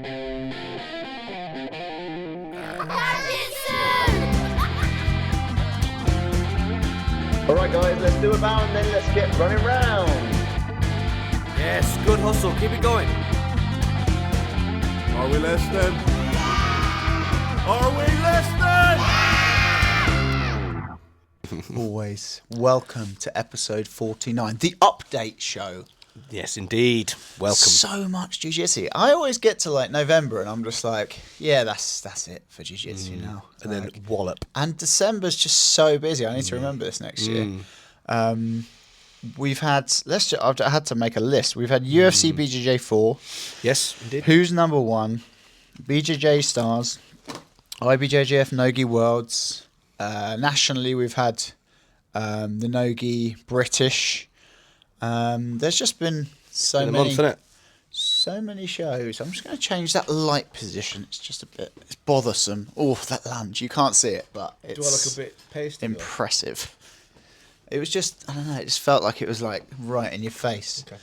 Alright guys, let's do a bow and then let's get running round. Yes, good hustle, keep it going. Are we listening? Are we listening? Always welcome to episode 49, the update show. Yes, indeed. Welcome. So much jiu-jitsu. I always get to like November and I'm just like, yeah, that's it for jiu-jitsu now. And then wallop. And December's just so busy. I need to remember this next year. We've had, I've had to make a list. We've had UFC BJJ 4. Yes, indeed. Who's number one? BJJ Stars. IBJJF Nogi Worlds. Nationally, we've had the Nogi British. There's just been so many shows. I'm just going to change that light position. It's just it's bothersome. Oh, that lunge. You can't see it, but it's Do I look a bit pasty? impressive. It was just, I don't know, it just felt like it was like right in your face. Okay.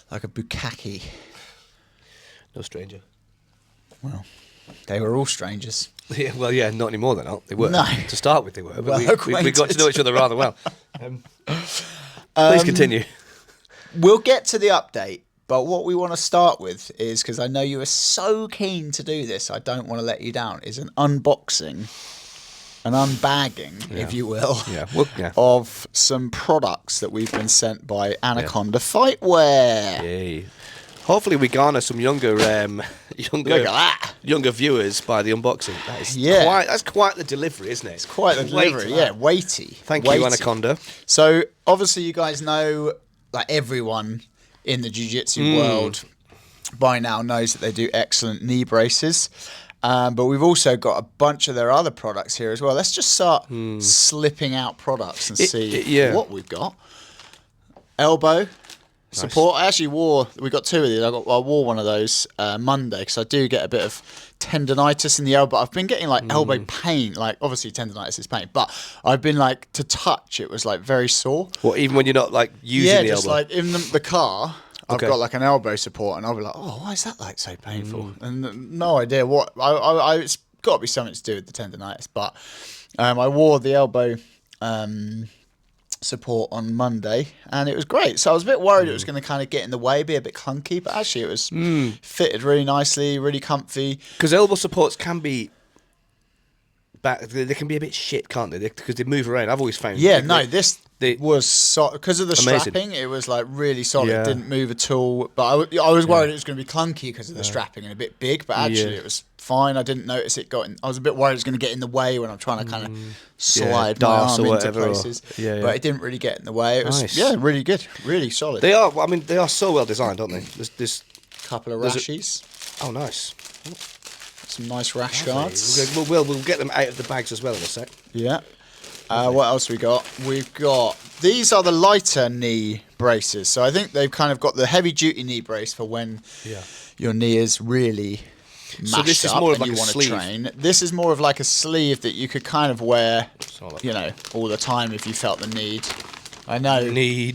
Like a bukkake. No stranger. Well, they were all strangers. Yeah, well, yeah, not anymore then. They were. No. To start with, they were. But Well we got to know each other rather well. Please continue. We'll get to the update, but what we want to start with is, because I know you are so keen to do this, I don't want to let you down, is an unboxing, an unbagging, if you will, of some products that we've been sent by Anaconda Fightwear. Yay. Hopefully we garner some younger viewers by the unboxing. That is that's quite the delivery, isn't it? It's quite the delivery, weighty. Thank you, Anaconda. So, obviously you guys know, like everyone in the jiu-jitsu world by now knows that they do excellent knee braces. But we've also got a bunch of their other products here as well. Let's just start slipping out products and see what we've got. Elbow support. I actually we got two of these. I wore one of those Monday because I do get a bit of tendonitis in the elbow. I've been getting like elbow pain, like obviously tendonitis is pain, but I've been like to touch it was like very sore. Well, even when you're not like using the elbow? Yeah, just like in the car, I've got like an elbow support and I'll be like, oh, why is that like so painful? And no idea what. It's got to be something to do with the tendonitis, but I wore the elbow support on Monday and it was great. So I was a bit worried it was going to kind of get in the way, be a bit clunky, but actually it was fitted really nicely, really comfy. Because elbow supports can be they can be a bit shit, can't they? Because they move around. I've always found. Yeah, this was because of the amazing. strapping. It was like really solid. Yeah. It didn't move at all. But I was worried it was going to be clunky because of the strapping and a bit big. But actually, it was fine. I didn't notice it got in. I was a bit worried it was going to get in the way when I'm trying to kind of slide my arm into places. But it didn't really get in the way. It was really good, really solid. They are. I mean, they are so well designed, aren't they? There's couple of rashies. Oh, nice. Some nice rash guards. We'll get them out of the bags as well in a sec. Yeah. What else we got? We've got, these are the lighter knee braces. So I think they've kind of got the heavy duty knee brace for when your knee is really mashed up and you want to train. This is more of like a sleeve that you could kind of wear, all the time if you felt the need. I know. Hey.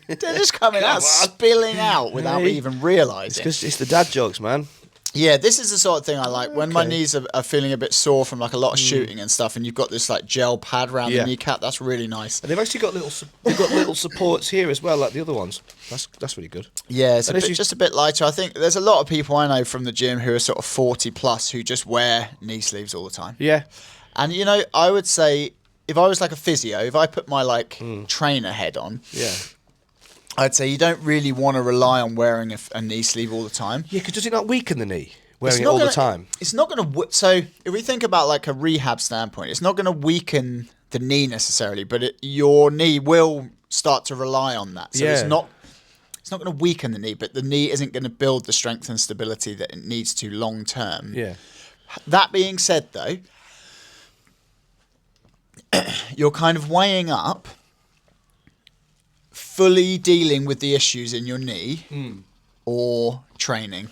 They're just coming out, spilling out without me even realising. It's the dad jokes, man. Yeah, this is the sort of thing I like. When my knees are feeling a bit sore from like a lot of shooting and stuff, and you've got this like gel pad around the kneecap, that's really nice. And they've actually got little supports here as well, like the other ones. That's really good. Yeah, it's just a bit lighter. I think there's a lot of people I know from the gym who are sort of 40 plus who just wear knee sleeves all the time. Yeah. And I would say if I was like a physio, if I put my like trainer head on, I'd say you don't really want to rely on wearing a knee sleeve all the time. Yeah, because does it not weaken the knee wearing it all the time? It's not going to. So if we think about like a rehab standpoint, it's not going to weaken the knee necessarily, but your knee will start to rely on that. So it's not going to weaken the knee, but the knee isn't going to build the strength and stability that it needs to long term. Yeah. That being said, though, you're kind of weighing up fully dealing with the issues in your knee or training.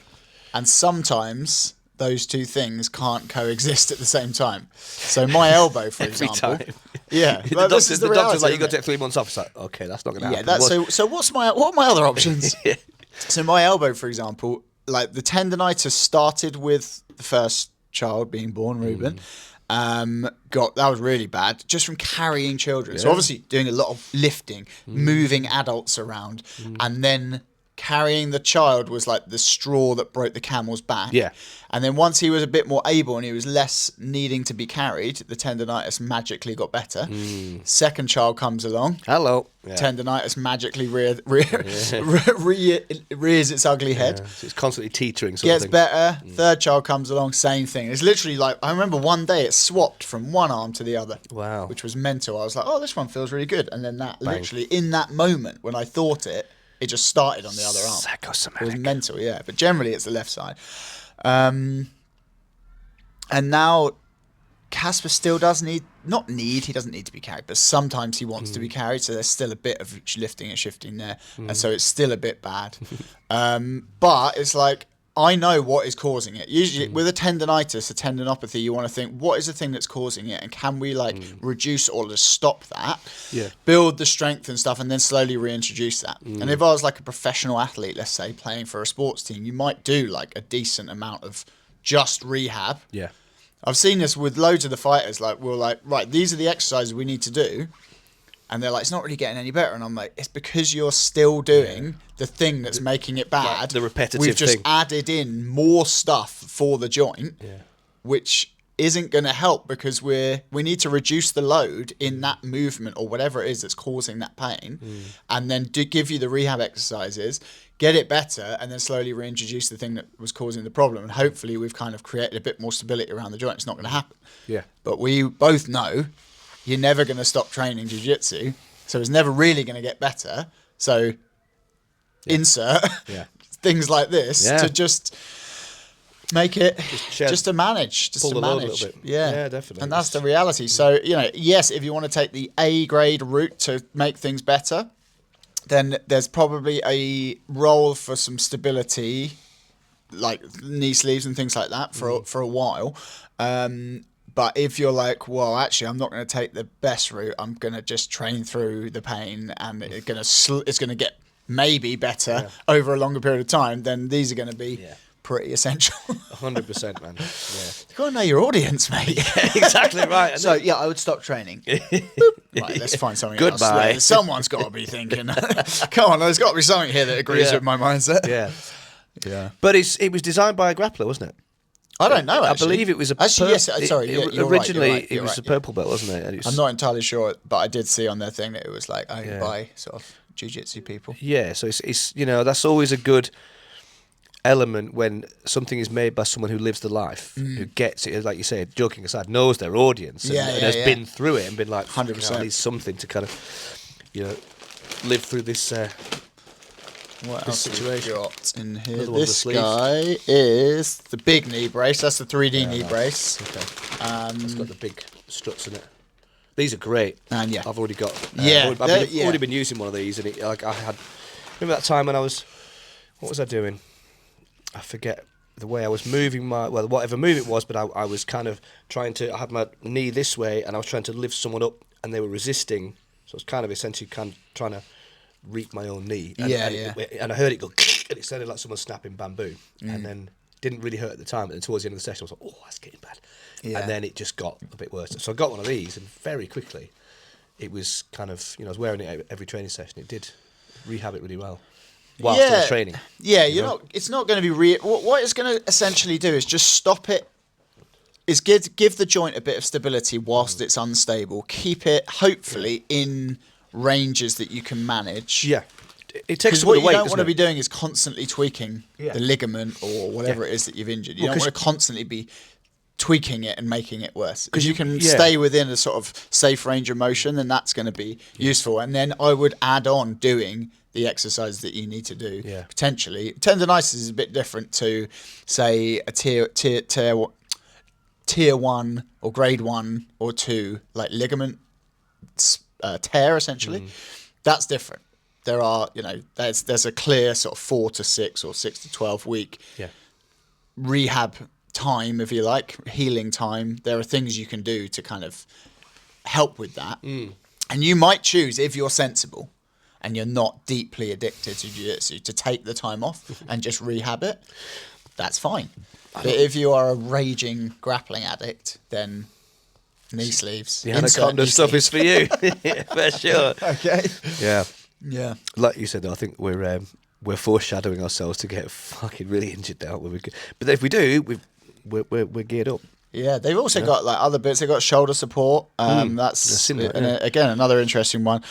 And sometimes those two things can't coexist at the same time. So my elbow, for example. Time. Yeah. The doctor's like, you've got to take 3 months off. It's like, okay, that's not going to happen. Yeah, what are my other options? So my elbow, for example, like the tendinitis started with the first child being born, Ruben. That was really bad just from carrying children. So obviously doing a lot of lifting, moving adults around, and then carrying the child was like the straw that broke the camel's back. Yeah. And then once he was a bit more able and he was less needing to be carried, the tendinitis magically got better. Second child comes along. Hello. Yeah. Tendinitis magically rears its ugly head. Yeah. So it's constantly teetering. Gets better. Third child comes along, same thing. It's literally like, I remember one day it swapped from one arm to the other. Wow. Which was mental. I was like, oh, this one feels really good. And then that literally, in that moment, when I thought it just started on the other arm. Psychosomatic. It was mental, yeah. But generally it's the left side. And now Casper still does he doesn't need to be carried, but sometimes he wants to be carried, so there's still a bit of lifting and shifting there, and so it's still a bit bad. But it's like, I know what is causing it. Usually with a tendinitis, a tendinopathy, you want to think, what is the thing that's causing it, and can we reduce or just stop that, build the strength and stuff, and then slowly reintroduce that. And if I was like a professional athlete, let's say, playing for a sports team, you might do like a decent amount of just rehab. Yeah. I've seen this with loads of the fighters. Like, we're like, right, these are the exercises we need to do. And they're like, it's not really getting any better. And I'm like, it's because you're still doing the thing that's making it bad. Like the repetitive We've just thing. added in more stuff for the joint, which isn't going to help because we need to reduce the load in that movement or whatever it is that's causing that pain, and then give you the rehab exercises, get it better, and then slowly reintroduce the thing that was causing the problem. And hopefully we've kind of created a bit more stability around the joint. It's not going to happen. Yeah. But we both know you're never going to stop training jiu-jitsu, so it's never really going to get better. So insert things like this to just make it just to manage, pull the load a little bit. Yeah, definitely. And that's the reality. So, yes, if you want to take the A grade route to make things better, then there's probably a role for some stability, like knee sleeves and things like that for a while. But if you're like, well, actually, I'm not going to take the best route. I'm going to just train through the pain, and it's going to get maybe better over a longer period of time. Then these are going to be pretty essential. 100%, man. Yeah. You've got to know your audience, mate. Exactly right. So, I would stop training. Right, let's find something Goodbye. else. Someone's got to be thinking, come on, there's got to be something here that agrees with my mindset. Yeah. Yeah. But it was designed by a grappler, wasn't it? I don't know, actually. I believe it was a... Actually, yes, sorry. You're originally, right, it was a purple belt, wasn't it? And it was, I'm not entirely sure, but I did see on their thing that it was like owned by sort of jiu-jitsu people. Yeah, so it's that's always a good element when something is made by someone who lives the life, who gets it, like you say, joking aside, knows their audience and has been through it and been like, 100%. At least something to kind of, live through this What else situation. have we got in here? Another one with This sleeves. guy is the big knee brace. That's the 3D knee nice. brace. Okay. It's got the big struts in it. These are great. And I've already got. Yeah, I've already been using one of these, and I had. Remember that time when I was. What was I doing? I forget the way I was moving whatever move it was, but I was kind of trying to. I had my knee this way, and I was trying to lift someone up, and they were resisting. So it's kind of essentially trying to reap my own knee. And, and I heard it go, and it sounded like someone snapping bamboo, and then didn't really hurt at the time. But then towards the end of the session, I was like, oh, that's getting bad. Yeah. And then it just got a bit worse. So I got one of these, and very quickly, it was kind of, I was wearing it every training session. It did rehab it really well whilst I was training. Yeah, it's not going to be what it's going to essentially do is just stop it. Is give the joint a bit of stability whilst it's unstable. Keep it hopefully in ranges that you can manage. Yeah. It takes what some of the weight, you don't want to doesn't be it? doing is constantly tweaking the ligament or whatever it is that you've injured. You don't want to constantly be tweaking it and making it worse. Because you can stay within a sort of safe range of motion, then that's going to be useful. And then I would add on doing the exercises that you need to do potentially. Tendinitis is a bit different to, say, a tier 1 or grade 1 or 2, like ligament tear essentially. That's different. There are, there's a clear sort of 4 to 6 or 6 to 12 week rehab time, if you like, healing time. There are things you can do to kind of help with that. And you might choose, if you're sensible and you're not deeply addicted to jiu-jitsu, to take the time off and just rehab it, that's fine. But if you are a raging grappling addict, then knee sleeves. The anaconda stuff is for you. Yeah, for sure. Okay. Yeah. Yeah. Like you said, though, I think we're foreshadowing ourselves to get fucking really injured now. But if we do, we're geared up. Yeah, they've also got like other bits. They've got shoulder support. That's again another interesting one.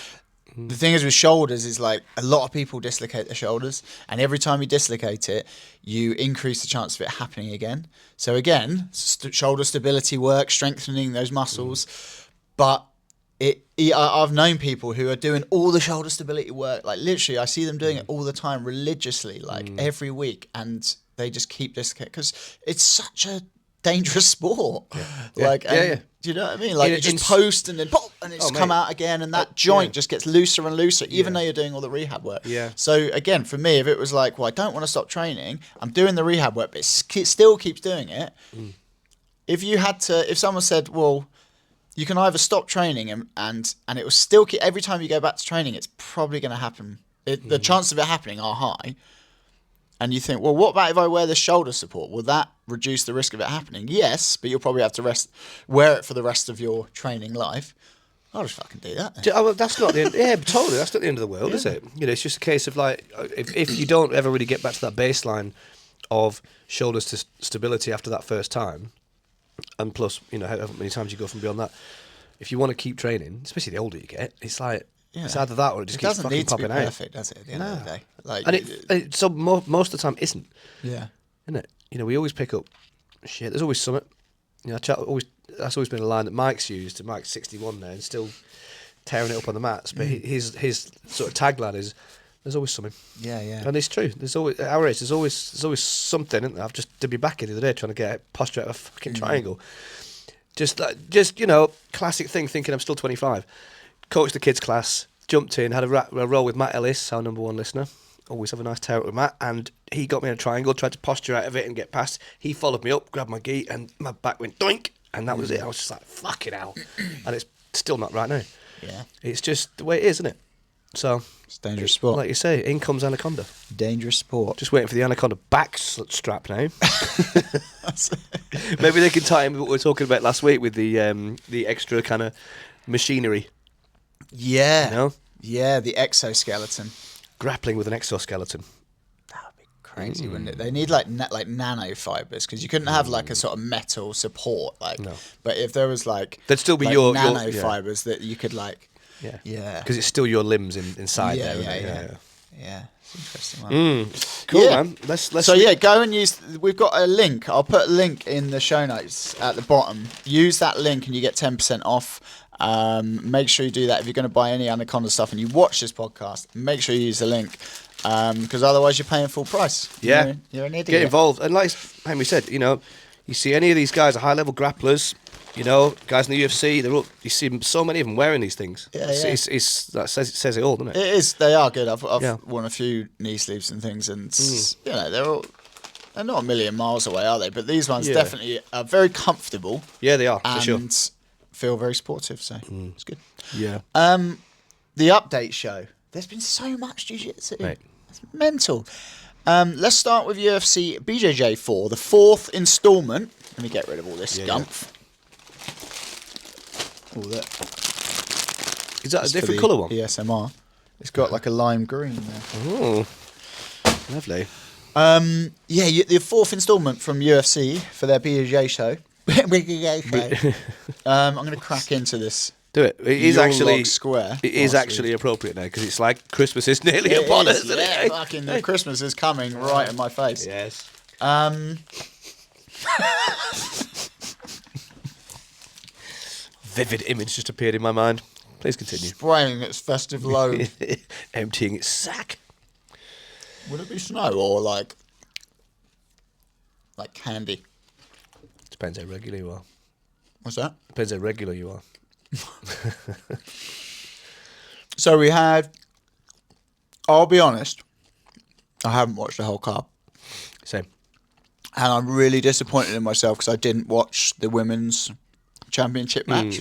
The thing is with shoulders is like a lot of people dislocate their shoulders, and every time you dislocate it, you increase the chance of it happening again. So again, shoulder stability work, strengthening those muscles. But I've known people who are doing all the shoulder stability work. Like literally, I see them doing it all the time, religiously, like every week, and they just keep dislocating because it's such a dangerous sport. Do you know what I mean? Like you just post and then pop and it's come out again, and that joint just gets looser and looser, even though you're doing all the rehab work. Yeah. So again, for me, if it was like, well, I don't want to stop training, I'm doing the rehab work, but it still keeps doing it. If someone said, well, you can either stop training and it will still keep, every time you go back to training, it's probably going to happen. The chances of it happening are high. And you think, well, what about if I wear the shoulder support? Will that reduce the risk of it happening? Yes, but you'll probably have to wear it for the rest of your training life. I'll just fucking do that then. Well, that's not the end. Yeah, totally. That's not the end of the world, is it? You know, it's just a case of like, if you don't ever really get back to that baseline of shoulders to stability after that first time, and plus, you know, how many times you go from beyond that, if you want to keep training, especially the older you get, it's like, it's either that or it just keeps fucking popping out. It doesn't need to be perfect, does it, at the end of the day? Like, and so most of the time isn't. Yeah. Isn't it? You know, we always pick up shit. There's always something. You know, that's always been a line that Mike's used, and Mike's 61 now and still tearing it up on the mats. But his sort of tagline is, "There's always something." Yeah, yeah. And it's true. There's always at our age. There's always something. Isn't there? I've just did me back in the other day trying to get a posture out of a fucking triangle. Just you know, classic thing. Thinking I'm still 25. Coached the kids class. Jumped in. Had a roll with Matt Ellis, our number one listener. Always have a nice tear up with Matt, and he got me in a triangle, tried to posture out of it and get past. He followed me up, grabbed my gi, and my back went doink, and that was it. I was just like, fucking hell. And it's still not right now. Yeah. It's just the way it is, isn't it? So it's a dangerous sport. Like you say, in comes Anaconda. Dangerous sport. Just waiting for the Anaconda back strap now. Maybe they can tie in with what we were talking about last week with the extra kind of machinery. Yeah. You know? Yeah, the exoskeleton. Grappling with an exoskeleton. That would be crazy, wouldn't it? They need like nanofibers, because you couldn't have like a sort of metal support. No. But if there was like, there'd still be like your nanofibers that you could like. Yeah. Because it's still your limbs inside there. Yeah. It's an interesting one. Cool, man. Let's go and use. We've got a link. I'll put a link in the show notes at the bottom. Use that link and you get 10% off. Make sure you do that if you're going to buy any Anaconda stuff and you watch this podcast. Make sure you use the link, because otherwise you're paying full price. Yeah, you're an idiot. Get involved, and like Henry said, you know, you see any of these guys are high level grapplers. You know, guys in the UFC, you see so many of them wearing these things. Yeah, It's that says it all, doesn't it? It is. They are good. I've worn a few knee sleeves and things, and you know they're not a million miles away, are they? But these ones definitely are very comfortable. Yeah, they are and for sure. Feel very sportive, so it's good. Yeah. The update show. There's been so much jiu-jitsu. Right. It's mental. Let's start with UFC BJJ 4, the 4th instalment. Let me get rid of all this gumph. All that. Is that a different colour one? ESMR. It's got like a lime green there. Oh, lovely. The 4th instalment from UFC for their BJJ show. I'm going to crack into this. Do it. It is actually square. It is actually appropriate now, because it's like Christmas is nearly upon us, isn't it? Fucking Christmas is coming right in my face. Yes. Vivid image just appeared in my mind. Please continue. Spraying its festive load. Emptying its sack. Would it be snow or like candy? Depends how regular you are. What's that? Depends how regular you are. So we had. I'll be honest. I haven't watched the whole card. Same. And I'm really disappointed in myself because I didn't watch the women's championship match.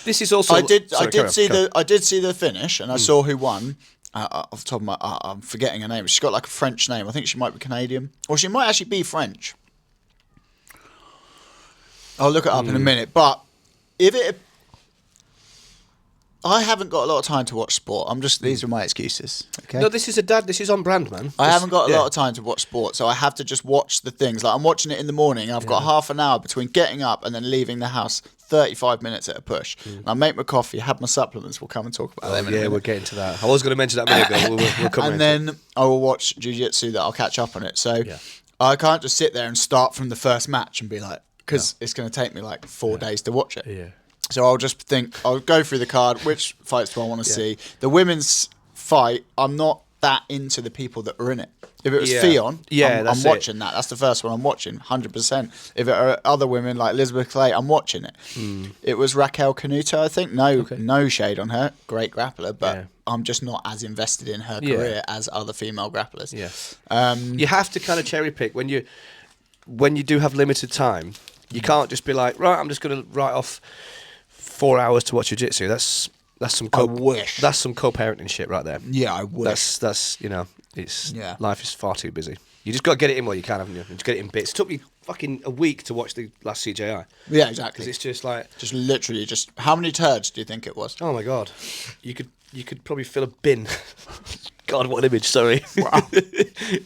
This is also. I did see the finish and I saw who won. off the top of my, I'm forgetting her name. She's got like a French name. I think she might be Canadian, or she might actually be French. I'll look it up in a minute. But I haven't got a lot of time to watch sport. These are my excuses. Okay. No, this is on brand, man. I haven't got a lot of time to watch sport, so I have to just watch the things. Like I'm watching it in the morning. I've got half an hour between getting up and then leaving the house. 35 minutes at a push. And I make my coffee, have my supplements. We'll come and talk about them in a minute. We're getting to that. I was going to mention that a minute ago. We'll come and then I will watch Jiu-Jitsu that I'll catch up on it. So I can't just sit there and start from the first match and be like, because it's going to take me like 4 days to watch it. Yeah. So I'll just think, I'll go through the card, which fights do I want to see. The women's fight, I'm not that into the people that are in it. If it was Fionn, I'm watching that. That's the first one I'm watching, 100%. If it are other women like Elizabeth Clay, I'm watching it. It was Raquel Canuto, I think. No shade on her. Great grappler, but I'm just not as invested in her career as other female grapplers. Yeah. You have to kind of cherry pick when you do have limited time. You can't just be like, right, I'm just going to write off 4 hours to watch jiu-jitsu. That's some that's some co-parenting shit right there. Yeah, I wish. That's life is far too busy. You just got to get it in while you can, haven't you? Just get it in bits. It took me fucking a week to watch the last CJI. Yeah, exactly. Because it's just like literally how many turds do you think it was? Oh my god, you could probably fill a bin. God, what an image! Sorry, wow.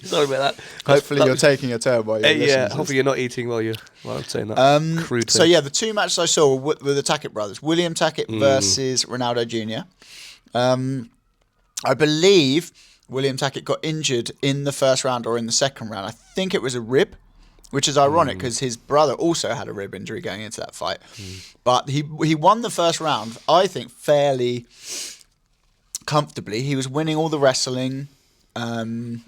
Sorry about that. Hopefully you're taking a turd while you're listening. Hopefully you're not eating while I'm saying that. Crude thing. So the two matches I saw were the Tackett brothers, William Tackett versus Ronaldo Jr. I believe William Tackett got injured in the first round or in the second round. I think it was a rib, which is ironic because his brother also had a rib injury going into that fight. But he won the first round, I think, fairly comfortably. He was winning all the wrestling, and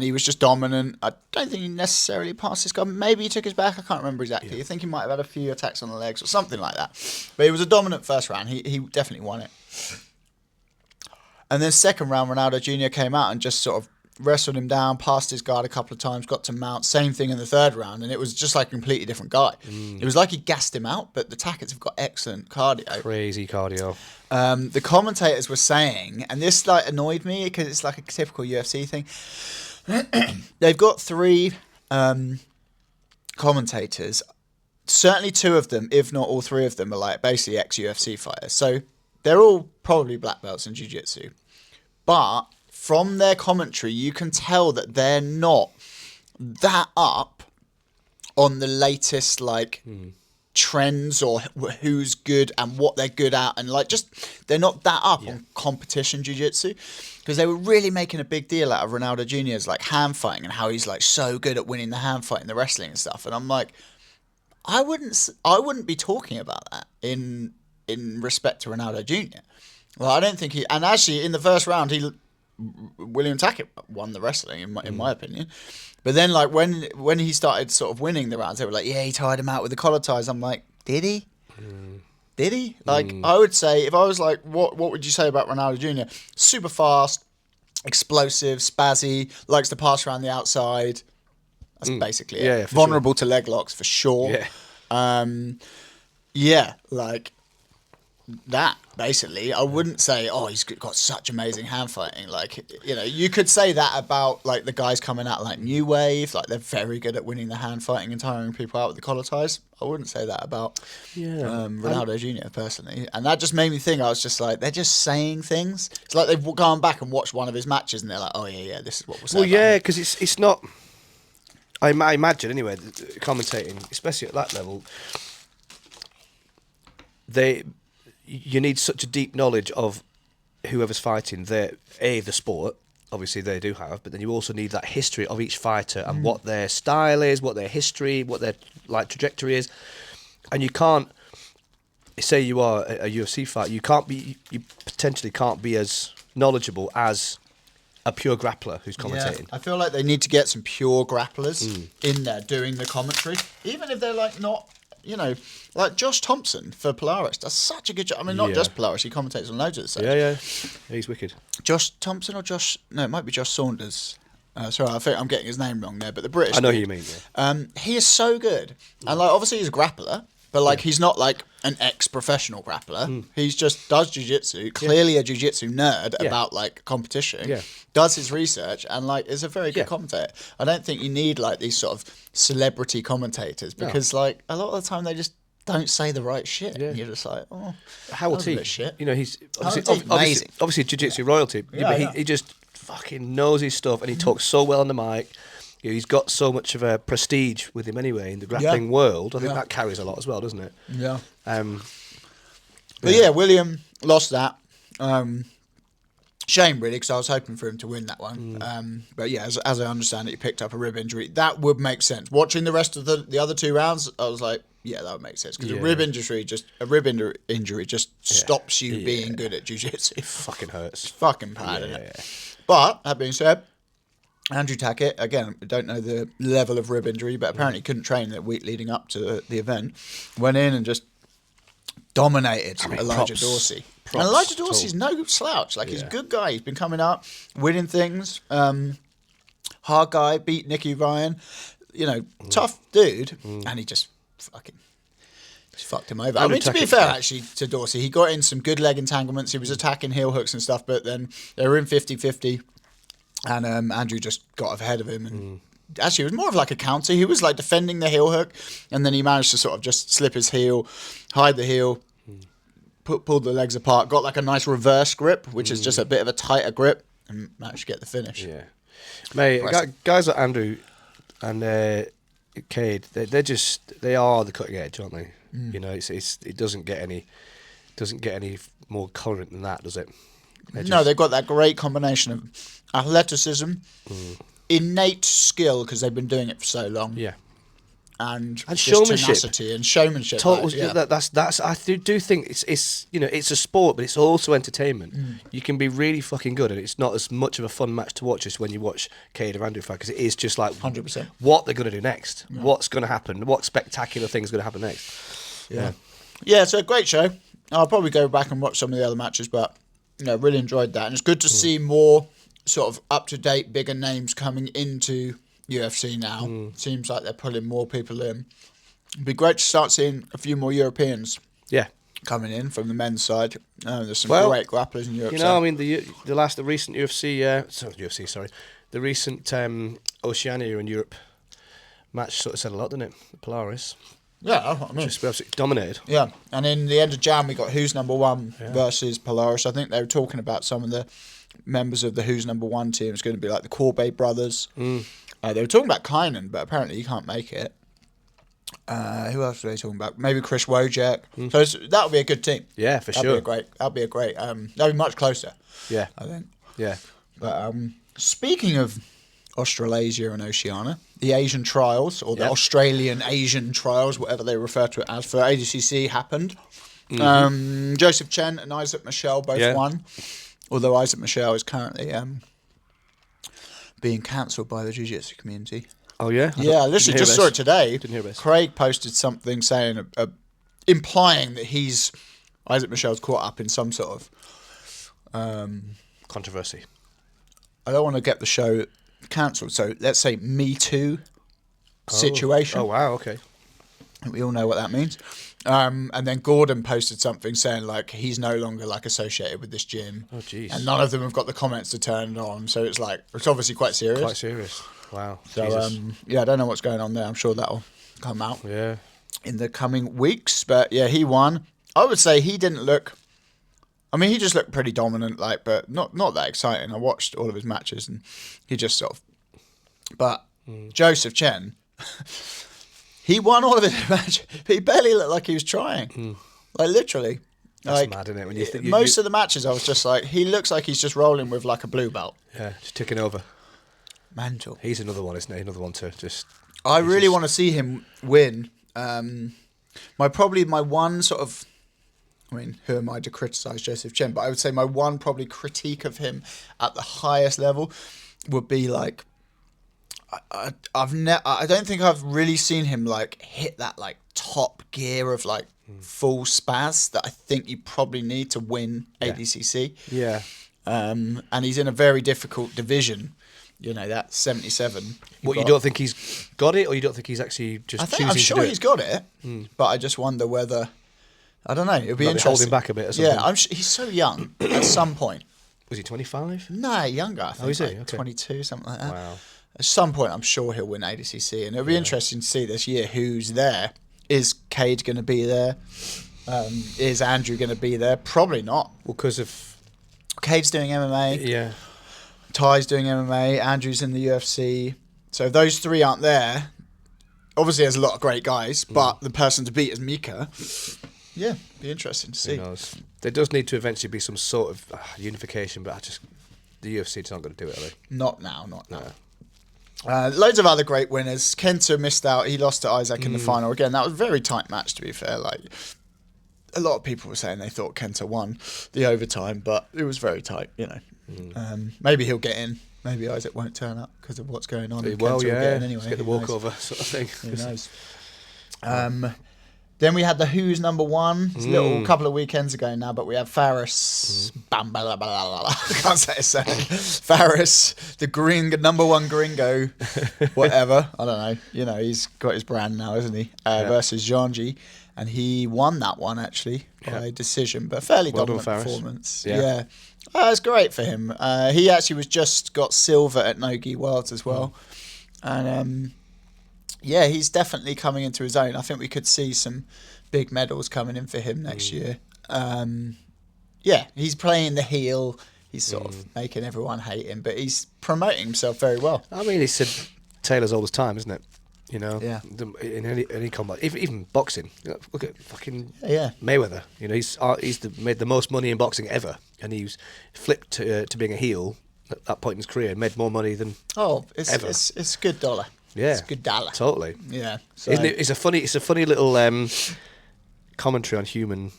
he was just dominant. I don't think he necessarily passed this guy. Maybe he took his back. I can't remember exactly. I think he might have had a few attacks on the legs or something like that. But it was a dominant first round. He definitely won it. And then second round, Ronaldo Jr. came out and just sort of wrestled him down, passed his guard a couple of times, got to mount. Same thing in the third round, and it was just like a completely different guy. It was like he gassed him out, but the Tacketts have got excellent cardio. Crazy cardio. The commentators were saying, and this like annoyed me because it's like a typical UFC thing. They've got three commentators. Certainly two of them, if not all three of them, are like basically ex-UFC fighters. So they're all probably black belts in jiu-jitsu. But from their commentary, you can tell that they're not that up on the latest like trends or who's good and what they're good at, and like just they're not that up on competition jiu-jitsu, because they were really making a big deal out of Ronaldo Jr.'s like hand fighting and how he's like so good at winning the hand fight and the wrestling and stuff. And I'm like, I wouldn't be talking about that in respect to Ronaldo Jr. Well, I don't think he. And actually, in the first round, William Tackett won the wrestling, in my opinion. But then, like when he started sort of winning the rounds, they were like, "Yeah, he tied him out with the collar ties." I'm like, "Did he? Did he?" Like, I would say, if I was like, "What would you say about Ronaldo Jr.?" Super fast, explosive, spazzy, likes to pass around the outside. That's basically it. Yeah, vulnerable to leg locks for sure. Yeah. Like that, basically. I wouldn't say, oh, he's got such amazing hand fighting. Like, you know, you could say that about like the guys coming out like New Wave, like they're very good at winning the hand fighting and tiring people out with the collar ties. I wouldn't say that about Ronaldo Jr. personally. And that just made me think, I was just like, they're just saying things. It's like they've gone back and watched one of his matches and they're like, oh yeah, this is what we're saying. Well, yeah, because it's not. I imagine anyway, commentating, especially at that level, you need such a deep knowledge of whoever's fighting. The sport, obviously they do have, but then you also need that history of each fighter and what their style is, what their history, what their like trajectory is. And you can't say you are a UFC fighter, you potentially can't be as knowledgeable as a pure grappler who's commentating. Yeah, I feel like they need to get some pure grapplers in there doing the commentary, even if they're like not, you know, like Josh Thompson for Polaris does such a good job. I mean, not just Polaris, he commentates on loads of the stuff. Yeah, he's wicked. Josh Thompson or no, it might be Josh Saunders. Sorry, I think I'm getting his name wrong there, but the British. I know who you mean. Yeah. He is so good, and like obviously he's a grappler, But like he's not like an ex-professional grappler. He's just does jiu-jitsu, clearly a jiu-jitsu nerd about like competition. Yeah. Does his research and like is a very good commentator. I don't think you need like these sort of celebrity commentators because like a lot of the time they just don't say the right shit. Yeah. And you're just like, oh, How will that was a he? bit shit. You know, he's Howard's amazing. obviously jiu-jitsu royalty. But he just fucking knows his stuff, and he talks so well on the mic. You know, he's got so much of a prestige with him anyway in the grappling world. I think that carries a lot as well, doesn't it? Yeah. But yeah, William lost that. Shame, really, because I was hoping for him to win that one. But yeah, as I understand it, he picked up a rib injury. That would make sense. Watching the rest of the other 2 rounds, I was like, yeah, that would make sense because a rib injury just stops you being good at jiu-jitsu. It fucking hurts. It's fucking bad, isn't it? But that being said, Andrew Tackett, again, I don't know the level of rib injury, but apparently couldn't train the week leading up to the event. Went in and just dominated Elijah Dorsey. And Elijah Dorsey's no slouch. Like, he's a good guy. He's been coming up, winning things. Hard guy, beat Nicky Ryan. You know, tough dude. And he just fucked him over. I mean, to be fair, actually, to Dorsey, he got in some good leg entanglements. He was attacking heel hooks and stuff, but then they were in 50-50. And Andrew just got ahead of him. And actually, it was more of like a counter. He was like defending the heel hook, and then he managed to sort of just slip his heel, hide the heel, pulled the legs apart, got like a nice reverse grip, which is just a bit of a tighter grip, and managed to get the finish. Yeah. Mate, guys like Andrew and Cade, they are the cutting edge, aren't they? You know, it doesn't get any more current than that, does it? They've got that great combination of athleticism, innate skill because they've been doing it for so long, and showmanship, tenacity and showmanship. That's I do think it's you know, it's a sport, but it's also entertainment. You can be really fucking good, and it's not as much of a fun match to watch as when you watch Cade or Andrew fight, because it is just like 100% what they're going to do next, what's going to happen, what spectacular thing's going to happen next. Yeah. So a great show. I'll probably go back and watch some of the other matches, but really enjoyed that, and it's good to see more sort of up-to-date, bigger names coming into UFC now. Seems like they're pulling more people in. It'd be great to start seeing a few more Europeans coming in from the men's side. There's some great grapplers in Europe. You know, I mean, the recent the recent Oceania in Europe match sort of said a lot, didn't it? The Polaris. Yeah, that's what I mean. Just absolutely dominated. Yeah, and in the end of Jan, we got Who's Number One versus Polaris. I think they were talking about some of the members of the Who's Number One team. It's going to be like the Corbet brothers. They were talking about Kynan, but apparently he can't make it. Who else were they talking about? Maybe Chris Wojak. So that'll be a good team. Yeah, for sure. That'll be a great. That'll be much closer. Yeah, I think. Yeah. But speaking of Australasia and Oceania, the Asian trials, or the Australian Asian trials, whatever they refer to it as, for ADCC happened. Joseph Chen and Isaac Michel both won, although Isaac Michel is currently being cancelled by the jiu-jitsu community. Oh yeah? Yeah, I literally just saw it today. Didn't hear this. Craig posted something saying, implying that Isaac Michel's caught up in some sort of controversy. I don't want to get the show cancelled, so let's say Me Too situation. Oh wow, okay. We all know what that means. And then Gordon posted something saying like he's no longer like associated with this gym. Oh jeez. And none of them have got the comments to turn it on, so it's like it's obviously quite serious. Quite serious. Wow. So I don't know what's going on there. I'm sure that'll come out in the coming weeks. But yeah, he won. I would say he didn't look. I mean, he just looked pretty dominant, like, but not that exciting. I watched all of his matches, and he just sort of. But Joseph Chen, he won all of his matches. He barely looked like he was trying, like literally. That's like, mad, isn't it? When you think most of the matches, I was just like, he looks like he's just rolling with like a blue belt. Yeah, just ticking over. Mental. He's another one, isn't he? Another one to just. I really want to see him win. My one sort of. I mean, who am I to criticise Joseph Chen? But I would say my one probably critique of him at the highest level would be like, I don't think I've really seen him like hit that like top gear of like full spaz that I think you probably need to win ADCC. Yeah. And he's in a very difficult division. That's 77. You don't think he's got it, or you don't think he's actually just choosing I'm sure to do he's it? got it, but I just wonder whether, I don't know, it'll be interesting. Holding back a bit or something. Yeah, he's so young at some point. Was he 25? No, younger, I think. Is he? Like Okay. 22, something like that. Wow. At some point, I'm sure he'll win ADCC, and it'll be interesting to see this year who's there. Is Cade going to be there? Is Andrew going to be there? Probably not. Well, because of... Cade's doing MMA. Yeah. Ty's doing MMA. Andrew's in the UFC. So if those three aren't there, obviously there's a lot of great guys, but the person to beat is Mika. Yeah, be interesting to see. Who knows? There does need to eventually be some sort of unification, but the UFC's not going to do it, are they? Not now. Loads of other great winners. Kenta missed out. He lost to Isaac in the final. Again, that was a very tight match, to be fair. Like, a lot of people were saying they thought Kenta won the overtime, but it was very tight, Maybe he'll get in. Maybe Isaac won't turn up because of what's going on. Well, Kenta will get in anyway. Just get the walkover sort of thing. Who knows? Then we had the Who's number one. It's a little couple of weekends ago now, but we have Faris. I can't say his surname. Faris, the number one gringo, whatever. I don't know. He's got his brand now, isn't he? Versus Janji. And he won that one, actually, by decision, but fairly dominant performance. Yeah. It's great for him. He actually just got silver at Nogi Worlds as well. And... he's definitely coming into his own. I think we could see some big medals coming in for him next year. He's playing the heel. He's sort of making everyone hate him, but he's promoting himself very well. I mean, he said Taylor's all his time, isn't it? Yeah. In any combat, even boxing. Look at fucking Mayweather. He's made the most money in boxing ever, and he's flipped to being a heel at that point in his career and made more money than ever. It's good dollar. Yeah, it's a good dollar. Totally. Yeah, so. Isn't it? It's a funny little commentary on humans,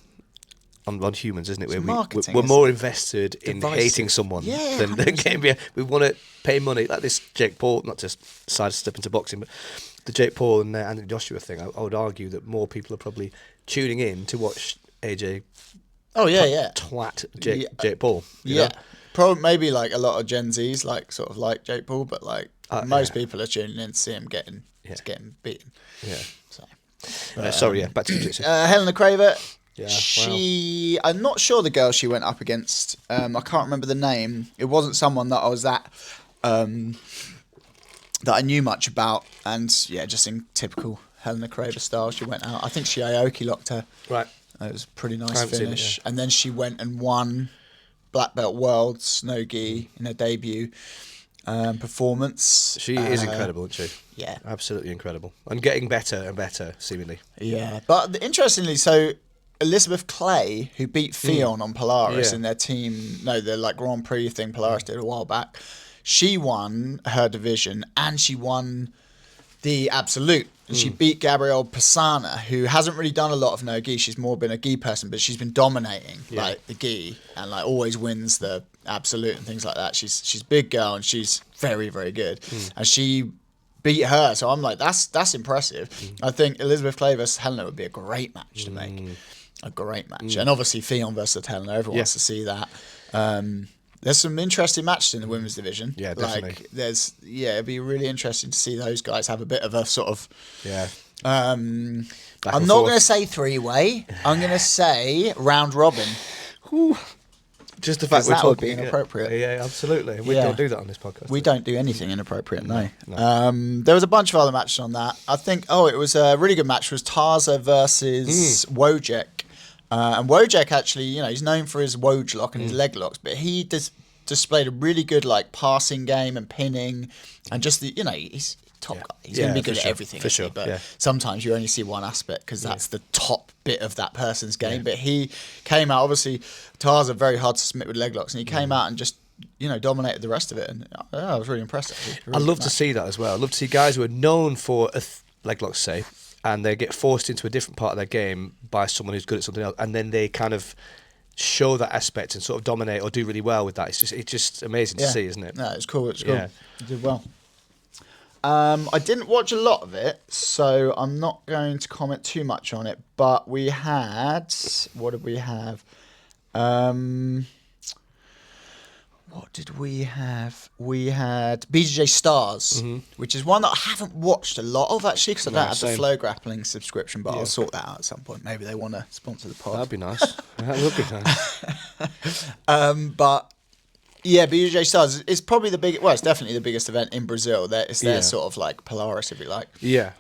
isn't it? We're more invested in hating someone than getting behind. We want to pay money, like this Jake Paul. Not to sidestep into boxing, but the Jake Paul and Anthony Joshua thing. I would argue that more people are probably tuning in to watch AJ. Oh yeah, twat Jake Paul. You know? Probably maybe like a lot of Gen Zs like Jake Paul, but like. Most people are tuning in to see him getting beaten. Yeah. So, back to jiu-jitsu. Helena Craver. Yeah. I'm not sure the girl she went up against. I can't remember the name. It wasn't someone that I was that I knew much about, and just in typical Helena Craver style, she went out. I think she Aoki locked her. Right. It was a pretty nice finish, and then she went and won Black Belt Worlds Nogi in her debut. Performance. She is incredible, isn't she? Yeah. Absolutely incredible. And getting better and better, seemingly. Yeah. But interestingly, so Elizabeth Clay, who beat Fionn on Polaris in their team, the like Grand Prix thing Polaris did a while back, she won her division and she won the Absolute. And she beat Gabrielle Pisana, who hasn't really done a lot of no gi. She's more been a gi person, but she's been dominating like the gi and like always wins the Absolute and things like that. She's a big girl and she's very, very good. And she beat her. So I'm like, that's impressive. I think Elizabeth Clay versus Helena would be a great match to make. A great match. And obviously Fionn versus Helena, everyone wants to see that. There's some interesting matches in the women's division. Yeah, definitely. Like it'd be really interesting to see those guys have a bit of a sort of I'm not going to say three-way. I'm going to say round robin. Whew. Just the fact we're talking, would be inappropriate. Yeah, absolutely. We don't do that on this podcast. We don't do anything inappropriate. No. There was a bunch of other matches on that. I think. It was a really good match. It was Tarza versus Wojek. And Wojek actually, he's known for his Woj lock and his leg locks, but he displayed a really good like passing game and pinning, and just he's top guy. He's going to be good at everything, for sure. But sometimes you only see one aspect because that's the top bit of that person's game. But he came out, obviously, Tarza very hard to submit with leg locks, and he came out and just dominated the rest of it, and I was really impressed. I love to see that as well. I love to see guys who are known for leg locks, say, and they get forced into a different part of their game by someone who's good at something else, and then they kind of show that aspect and sort of dominate or do really well with that. It's just amazing to see, isn't it? No, it's cool. It's cool. Yeah. You did well. I didn't watch a lot of it, so I'm not going to comment too much on it. But we had, what did we have? What what did we have? We had BJJ Stars, which is one that I haven't watched a lot of actually because I don't have the Flow Grappling subscription, but I'll sort that out at some point. Maybe they want to sponsor the pod. That'd be nice. That would be nice. But yeah, BJJ Stars is probably the biggest. Well, it's definitely the biggest event in Brazil. It's their sort of like Polaris, if you like. Yeah.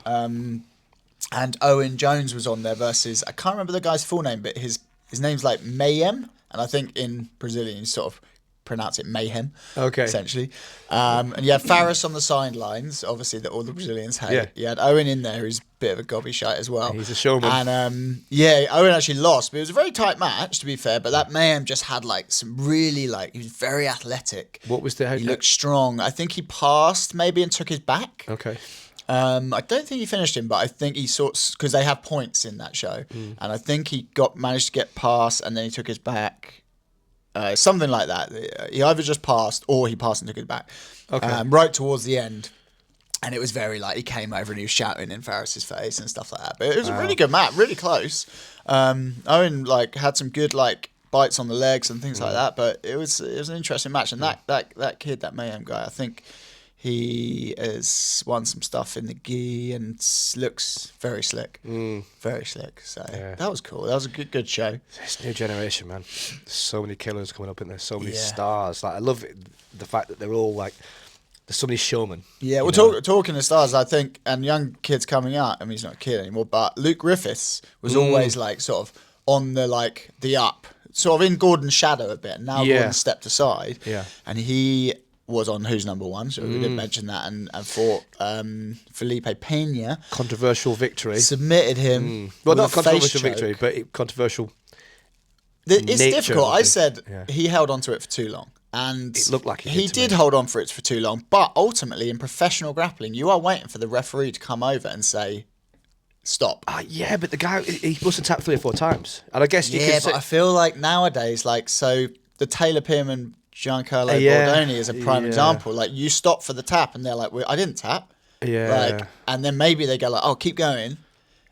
And Owen Jones was on there versus I can't remember the guy's full name, but his name's like Mayhem, and I think in Brazilian you sort of pronounce it Mayhem. Okay. Essentially, and you had Faris on the sidelines, obviously that all the Brazilians hate. Yeah. You had Owen in there, who's a bit of a gobby shite as well. He's a showman. And Owen actually lost, but it was a very tight match to be fair. But that Mayhem just had like some really he was very athletic. What was the? He looked strong. I think he passed maybe and took his back. Okay. I don't think he finished him, but I think he because they have points in that show, and I think he managed to get past, and then he took his back, something like that. He either just passed or he passed and took his back. Okay. Right towards the end, and it was very he came over and he was shouting in Faris's face and stuff like that. But it was a really good match, really close. Owen had some good bites on the legs and things like that, but it was an interesting match. And that kid, that Mayhem guy, I think. He has won some stuff in the gi and looks very slick. Very slick. So that was cool. That was a good show. This new generation, man. There's so many killers coming up in there. So many stars. I love the fact that they're all there's so many showmen. Yeah, well, talking to stars, I think, and young kids coming out. I mean, he's not a kid anymore, but Luke Griffiths was always sort of on the up, sort of in Gordon's shadow a bit. Now Gordon stepped aside. Yeah, and he was on Who's Number One, so we did mention that, and fought Felipe Pena. Controversial victory. Submitted him. Well, not controversial victory, but controversial. It's difficult. I said he held on to it for too long. And it looked like he did hold on for it for too long. But ultimately, in professional grappling, you are waiting for the referee to come over and say, stop. Yeah, but the guy, he must have tapped 3 or 4 times. And I guess you could say... but I feel like nowadays, so the Taylor Pearman... Giancarlo Bordoni is a prime example. You stop for the tap, and they're like, well, "I didn't tap." Yeah. And then maybe they go "Oh, keep going."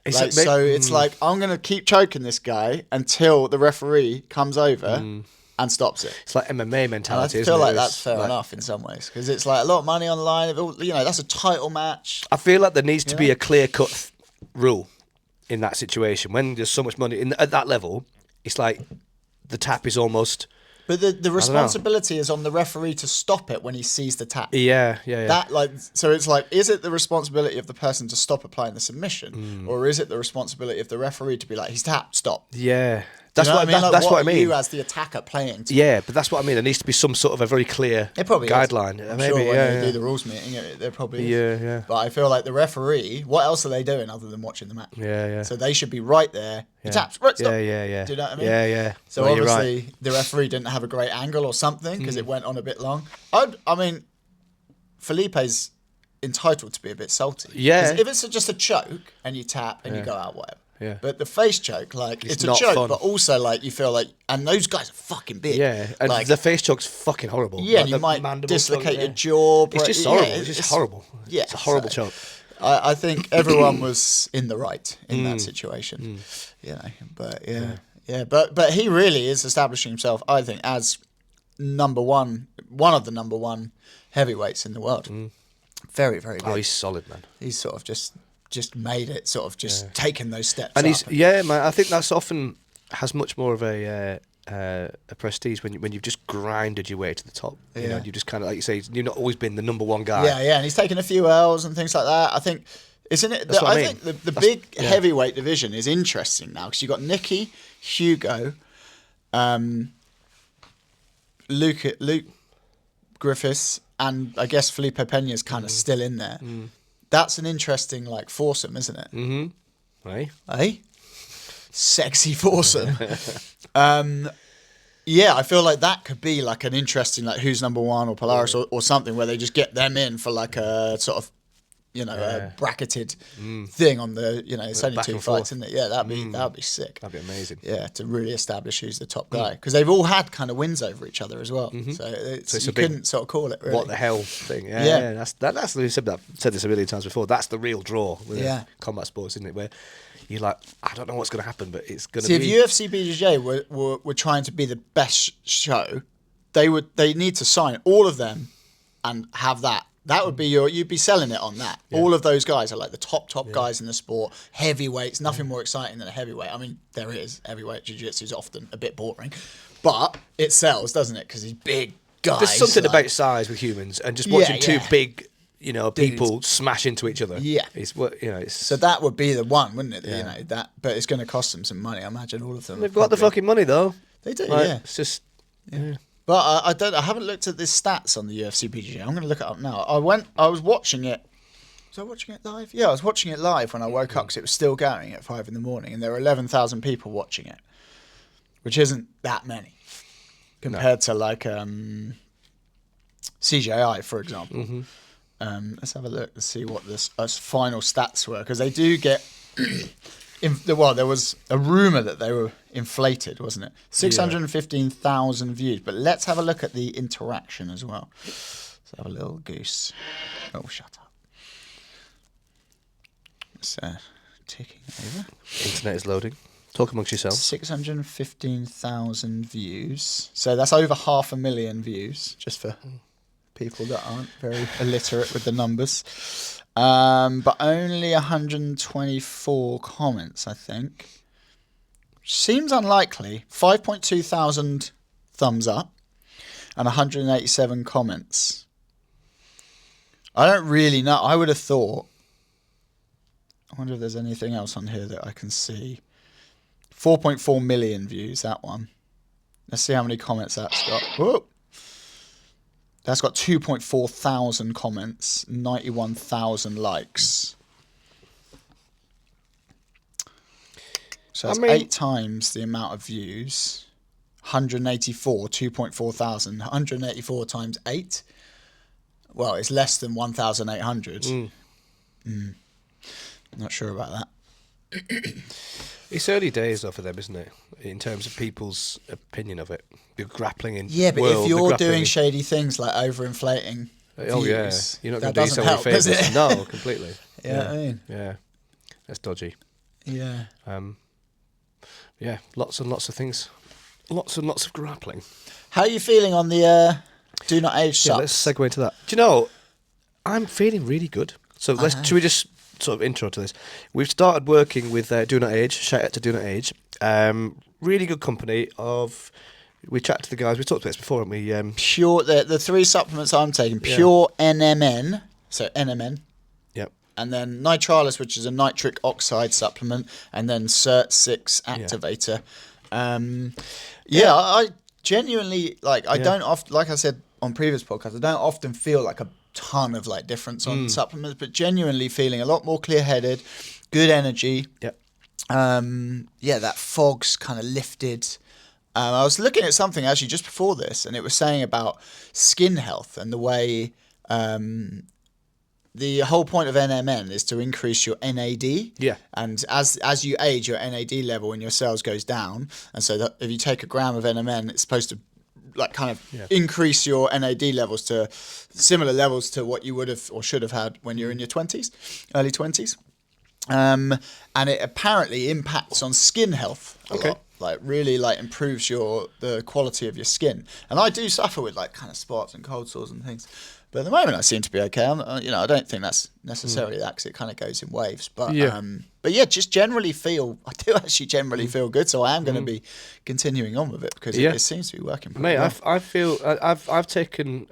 It's I'm gonna keep choking this guy until the referee comes over and stops it. It's like MMA mentality. And I feel like that's fair enough in some ways because it's a lot of money on the line. That's a title match. I feel like there needs to be a clear-cut rule in that situation when there's so much money at that level. It's like the tap is almost. But the responsibility is on the referee to stop it when he sees the tap. Yeah. So it's is it the responsibility of the person to stop applying the submission, or is it the responsibility of the referee to be like, he's tapped, stop? Yeah. That's what I mean. That's what I mean. You as the attacker playing. Yeah, but that's what I mean. There needs to be some sort of a very clear guideline. I'm sure when they do the rules meeting, there probably is. Yeah. But I feel like the referee, what else are they doing other than watching the match? Yeah. So they should be right there. He taps, right, stop. Yeah. Do you know what I mean? Yeah. So obviously the referee didn't have a great angle or something because it went on a bit long. I mean, Felipe's entitled to be a bit salty. Yeah. If it's just a choke and you tap and you go out, whatever. Yeah. But the face choke, it's a choke, fun. But also you feel and those guys are fucking big. Yeah, and the face choke's fucking horrible. Yeah, and you might dislocate your jaw. It's just horrible. It's just horrible. Yeah, it's a horrible choke. I think everyone was in the right in that situation. But but he really is establishing himself, I think, as one of the number one heavyweights in the world. Very, very good. Oh, he's solid, man. He's sort of just made it, sort of just taken those steps. And man. I think that's often has much more of a prestige when you've just grinded your way to the top. You know, you just kind of, like you say, you've not always been the number one guy. Yeah, and he's taken a few L's and things like that. I think, isn't it? I think the big heavyweight division is interesting now because you've got Nicky, Hugo, Luke Griffiths, and I guess Felipe Pena's kind of still in there. That's an interesting foursome, isn't it? Mm-hmm. Hey? Sexy foursome. I feel like that could be an interesting Who's Number One or Polaris or something where they just get them in for a sort of a bracketed thing on the it's only 2 fights, isn't it? Yeah, that'd be sick. That'd be amazing. Yeah, to really establish who's the top guy because they've all had kind of wins over each other as well. So you couldn't sort of call it really. What the hell thing? Yeah. That's we said this a million times before. That's the real draw with combat sports, isn't it? Where you're like, I don't know what's going to happen, but it's going to be. See, if UFC BJJ were trying to be the best show, they need to sign all of them and have that. That would be you'd be selling it on that. Yeah. All of those guys are like the top guys in the sport, heavyweights, nothing more exciting than a heavyweight. I mean, there is. Heavyweight jiu-jitsu is often a bit boring, but it sells, doesn't it? Because these big guys. There's something about size with humans and just watching two big, people smash into each other. Yeah. So that would be the one, wouldn't it? Yeah. But it's going to cost them some money. I imagine all of them. They've got the fucking money though. They do, like, yeah. It's just, yeah. But I haven't looked at the stats on the UFC PGA. I'm going to look it up now. I was watching it. Was I watching it live? Yeah, I was watching it live when I woke up because it was still going at 5 a.m, and there were 11,000 people watching it, which isn't that many compared to like CJI, for example. Mm-hmm. Let's have a look to see what the final stats were, because they do get. There was a rumour that they were inflated, wasn't it? 615,000 views. But let's have a look at the interaction as well. Let's have a little goose. Oh, shut up. It's ticking over. Internet is loading. Talk amongst yourselves. 615,000 views. So that's over 500,000 views, just for people that aren't very illiterate with the numbers. But only 124 comments, I think. Seems unlikely. 5.2 thousand thumbs up and 187 comments. I don't really know. I would have thought. I wonder if there's anything else on here that I can see. 4.4 million views, that one. Let's see how many comments that's got. Whoa. That's got 2.4 thousand comments, 91,000 likes. So that's 8 times the amount of views. 184, 2.4 thousand. 184 times 8. Well, it's less than 1,800. Not sure about that. It's early days though for them, isn't it? In terms of people's opinion of it. The grappling in but if you're doing shady things like overinflating views, you're not going to do yourself any favours. No, completely. I mean. Yeah, that's dodgy. Yeah. Lots and lots of things. Lots and lots of grappling. How are you feeling on the do not age subs? Let's segue into that. Do you know, I'm feeling really good. So should we just sort of intro to this? We've started working with Do Not Age. Shout out to Do Not Age. Really good company of. We chatted to the guys. We talked about this before, haven't we? Pure. The 3 supplements I'm taking: Pure NMN. So NMN. Yep. And then Nitralis, which is a nitric oxide supplement, and then Cert6 activator. I genuinely like. I don't often, like I said on previous podcasts, I don't often feel like a ton of like difference on supplements, but genuinely feeling a lot more clear-headed, good energy. Yep. That fog's kind of lifted. I was looking at something actually just before this, and it was saying about skin health and the way the whole point of NMN is to increase your NAD. Yeah. And as you age, your NAD level in your cells goes down, and so that if you take a gram of NMN, it's supposed to like kind of increase your NAD levels to similar levels to what you would have or should have had when you're in your 20s, early 20s. And it apparently impacts on skin health a lot. Like really like improves the quality of your skin. And I do suffer with like kind of spots and cold sores and things. But at the moment I seem to be okay. I don't think that's necessarily that, because it kind of goes in waves. But just generally I do actually generally feel good. So I am going to be continuing on with it because it seems to be working pretty well. I feel I've taken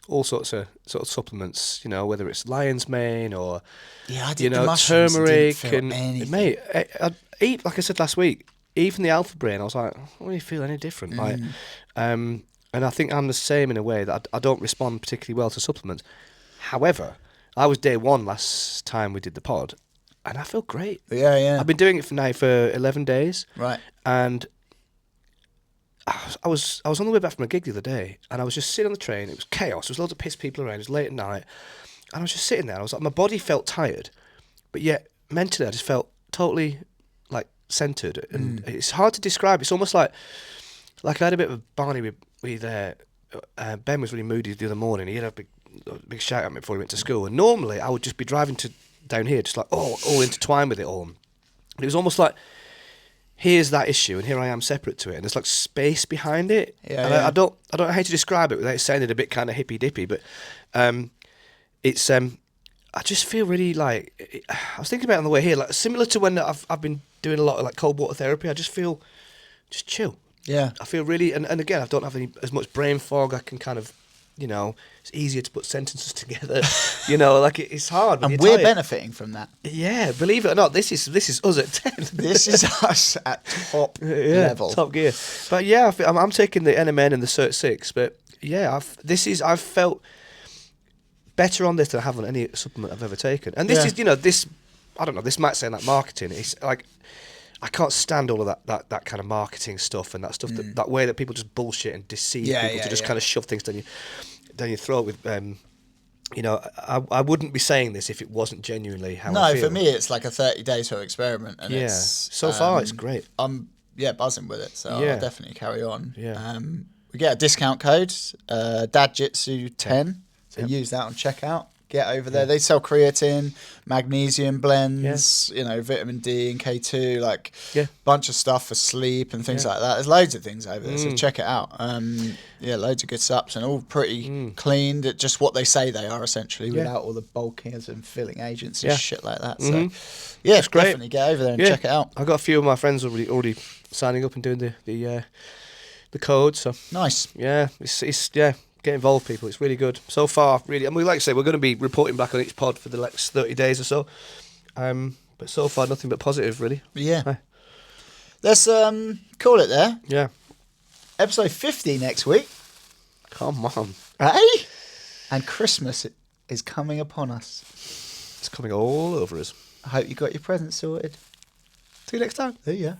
all sorts of supplements, whether it's lion's mane or turmeric and anything. Mate, I eat, like I said last week, even the Alpha Brain, I was like, I don't really feel any different. Like, and I think I'm the same in a way that I don't respond particularly well to supplements. However, I was day 1 last time we did the pod, and I feel great. Yeah. I've been doing it for 11 days. Right. And I was on the way back from a gig the other day, and I was just sitting on the train. It was chaos. There was loads of pissed people around. It was late at night, and I was just sitting there. I was like, my body felt tired, but yet mentally I just felt totally like centered. And it's hard to describe. It's almost like I had a bit of a Barney with Ben was really moody the other morning. He had a big shout at me before he went to school. And normally I would just be driving down here, just like all intertwined with it all. And it was almost like here's that issue, and here I am separate to it, and there's like space behind it. Yeah, and yeah. I don't know how to describe it without sounding a bit kind of hippy dippy, but it's I just feel really like I was thinking about it on the way here, like similar to when I've been doing a lot of like cold water therapy. I just feel just chill. Yeah. I feel really, and again, I don't have as much brain fog. I can kind of, it's easier to put sentences together. Like it's hard. when And you're we're tired. benefiting from that. Yeah, believe it or not, this is us at 10. This is us at top level. Top gear. But yeah, I'm taking the NMN and the Cert 6. But yeah, I've felt better on this than I have on any supplement I've ever taken. And this Yeah. is, this, I don't know, this might sound like marketing. It's like, I can't stand all of that kind of marketing stuff and that stuff, that way that people just bullshit and deceive people to just kind of shove things down your throat with, I wouldn't be saying this if it wasn't genuinely how I feel. For me, it's like a 30-day sort of experiment. And Yeah. it's, So far, it's great. I'm buzzing with it, so Yeah. I'll definitely carry on. Yeah. We get a discount code, Dadjitsu 10. So use that on checkout. Get over there. They sell creatine, magnesium blends, vitamin D and K2, like bunch of stuff for sleep and things like that. There's loads of things over there, so check it out. Loads of good subs and all pretty clean. Just what they say they are, essentially, without all the bulkings and filling agents and shit like that. So, It's great. definitely get over there and check it out. I've got a few of my friends already signing up and doing the code. So Nice. yeah, it's get involved, people. It's really good so far. Really, and we like I say, we're going to be reporting back on each pod for the next 30 days or so. But so far, nothing but positive, really. Yeah. Aye. Let's call it there. Yeah. Episode 50 next week. Come on, Hey? And Christmas is coming upon us. it's coming all over us. I hope you got your presents sorted. See you next time. See ya.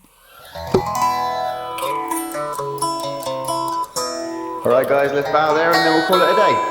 All right, guys, let's bow there and then we'll call it a day.